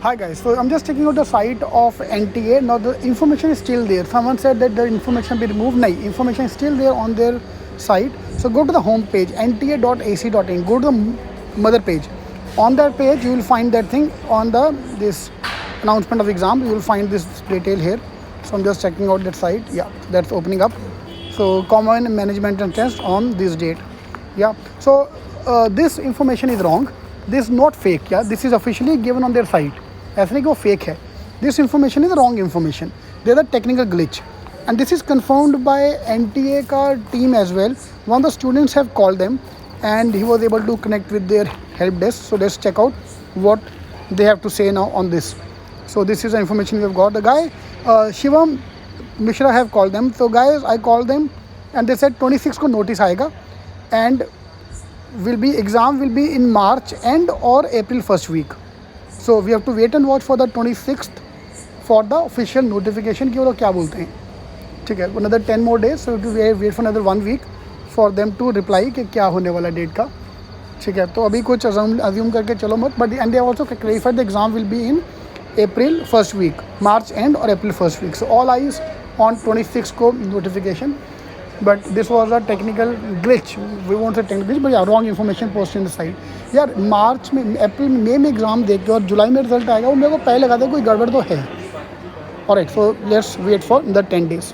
Hi guys, so I'm just checking out the site of NTA. Now the information is still there. Someone said that the information be removed. No, information is still there on their site. So go to the home page nta.ac.in. Go to the mother page. On that page you will find that thing on the this announcement of exam. You will find this detail here. So I'm just checking out that site. Yeah, that's opening up. So common management and test on this date. Yeah. So this information is wrong. This is not fake. Yeah, this is officially given on their site. ऐसा नहीं कि वो fake है. This information is wrong information. There is a technical glitch, and this is confirmed by NTA का team as well. One of the students have called them, and he was able to connect with their help desk. So let's check out what they have to say now on this. So this is the information we have got. The guy Shivam Mishra have called them. So guys, I called them, and they said 26 को notice आएगा, and exam will be in March end or April first week. So we have to wait and watch for the 26th for the official notification कि वो लोग क्या बोलते हैं. ठीक है, another 10 more days. So we have to wait for another 1 week for them to reply कि क्या होने वाला डेट का. ठीक है, तो अभी कुछ assume करके चलो मत. But and they also clarified the exam will be in April first week, March end or April first week. So all eyes on 26 को notification. But this was a technical glitch. We won't say technical glitch, but yeah, wrong information posted in the site. यार मार्च में, अप्रैल मई में exam देख के और जुलाई में result आएगा, वो मेरे को पहले लगा था कोई गड़बड़ तो है. Alright, so let's wait for the 10 days.